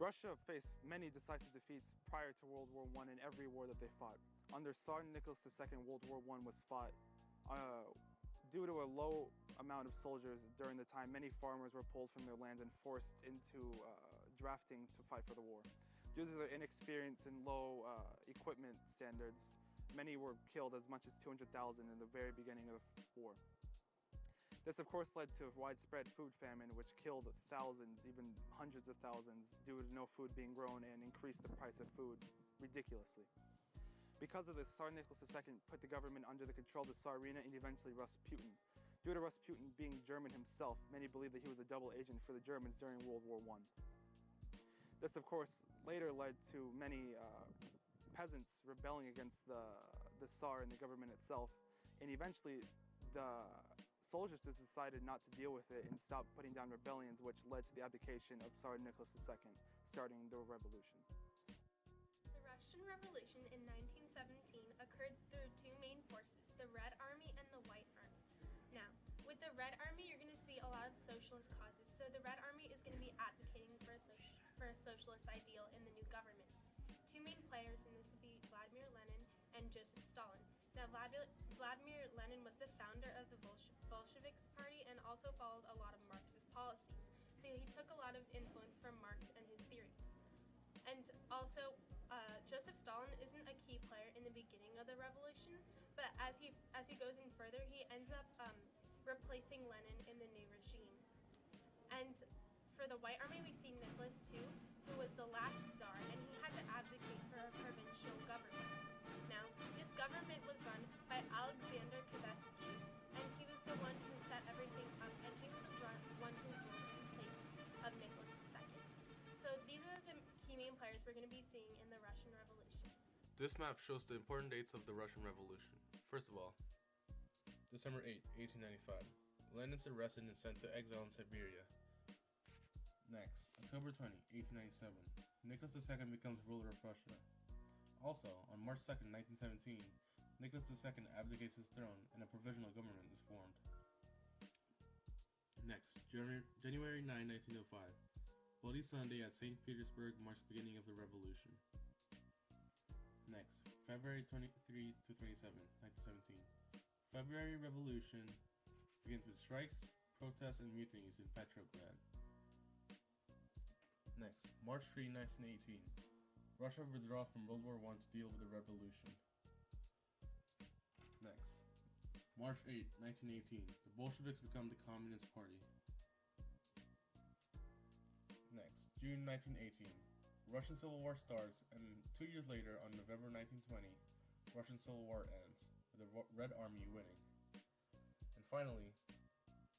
Russia faced many decisive defeats prior to World War I in every war that they fought. Under Tsar Nicholas II, World War I was fought. Due to a low amount of soldiers during the time, many farmers were pulled from their lands and forced into drafting to fight for the war. Due to their inexperience and low equipment standards, many were killed, as much as 200,000 in the very beginning of the war. This of course led to widespread food famine, which killed thousands, even hundreds of thousands, due to no food being grown, and increased the price of food ridiculously. Because of this, Tsar Nicholas II put the government under the control of the Tsarina and eventually Rasputin. Due to Rasputin being German himself, many believe that he was a double agent for the Germans during World War I. This of course later led to many peasants rebelling against the Tsar and the government itself, and eventually the soldiers just decided not to deal with it and stopped putting down rebellions, which led to the abdication of Tsar Nicholas II, starting the revolution. The Russian Revolution in 1917 occurred through two main forces, the Red Army and the White Army. Now, with the Red Army, you're going to see a lot of socialist causes. So the Red Army is going to be advocating for a socialist ideal in the new government. Two main players in this would be Vladimir Lenin and Joseph Stalin. Now, Vladimir Lenin was the founder of the Bolsheviks party and also followed a lot of Marxist policies. So he took a lot of influence from Marx and his theories. And also, Joseph Stalin isn't a key player in the beginning of the revolution, but as he goes in further, he ends up replacing Lenin in the new regime. And for the White Army, we see Nicholas II, who was the last Tsar, and he had to advocate for a provincial government. Now, this government was run by Alexander Kavetsky, and he was the one who set everything up, and he was the one who ruled in place of Nicholas II. So these are the key main players we're going to be seeing in the Russian Revolution. This map shows the important dates of the Russian Revolution. First of all, December 8, 1895. Lenin's arrested and sent to exile in Siberia. Next, October 20, 1897. Nicholas II becomes ruler of Russia. Also, on March 2, 1917, Nicholas II abdicates his throne and a provisional government is formed. Next, January 9, 1905. Bloody Sunday at St. Petersburg marks the beginning of the revolution. Next, February 23 to 27, 1917. February Revolution begins with strikes, protests, and mutinies in Petrograd. Next, March 3, 1918. Russia withdraws from World War I to deal with the revolution. Next, March 8, 1918. The Bolsheviks become the Communist Party. Next, June 1918. Russian Civil War starts, and 2 years later, on November 1920, Russian Civil War ends, with the Red Army winning. And finally,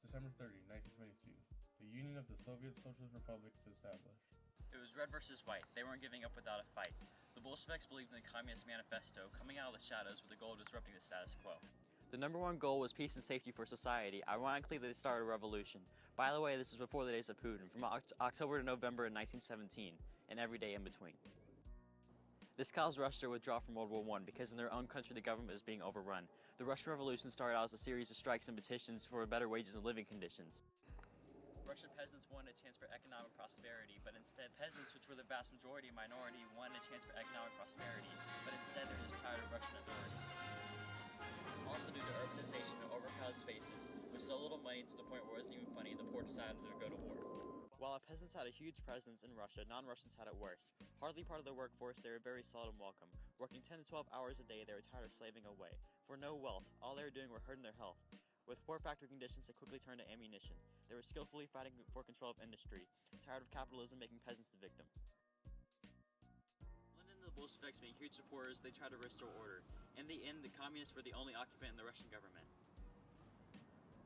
December 30, 1922. The Union of the Soviet Socialist Republics is established. It was red versus white. They weren't giving up without a fight. The Bolsheviks believed in the Communist Manifesto, coming out of the shadows with the goal of disrupting the status quo. The number one goal was peace and safety for society. Ironically, they started a revolution. By the way, this is before the days of Putin, from October to November in 1917, and every day in between. This caused Russia to withdraw from World War I because in their own country the government was being overrun. The Russian Revolution started out as a series of strikes and petitions for better wages and living conditions. Russian peasants wanted a chance for economic prosperity, but instead peasants, which were the vast majority minority, wanted a chance for economic prosperity, but instead they're just tired of Russian authority. Also due to urbanization and overcrowded spaces, with so little money to the point where it wasn't even funny, the poor decided to go to war. While the peasants had a huge presence in Russia, non-Russians had it worse. Hardly part of the workforce, they were very seldom welcome. Working 10 to 12 hours a day, they were tired of slaving away. For no wealth, all they were doing were hurting their health. With poor factory conditions, they quickly turned to ammunition. They were skillfully fighting for control of industry, tired of capitalism making peasants the victim. Lenin and the Bolsheviks being huge supporters, they tried to restore order. In the end, the communists were the only occupant in the Russian government.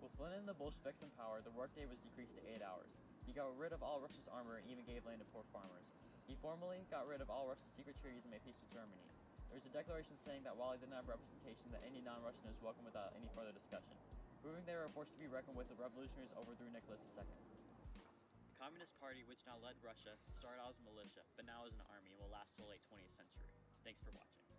With Lenin and the Bolsheviks in power, the workday was decreased to 8 hours. He got rid of all Russia's armor and even gave land to poor farmers. He formally got rid of all Russia's secret treaties and made peace with Germany. There was a declaration saying that while he didn't have representation, that any non-Russian was welcome without any further discussion. Proving they were forced to be reckoned with, the revolutionaries overthrew Nicholas II. The Communist Party, which now led Russia, started out as a militia, but now as an army and will last till the late 20th century. Thanks for watching.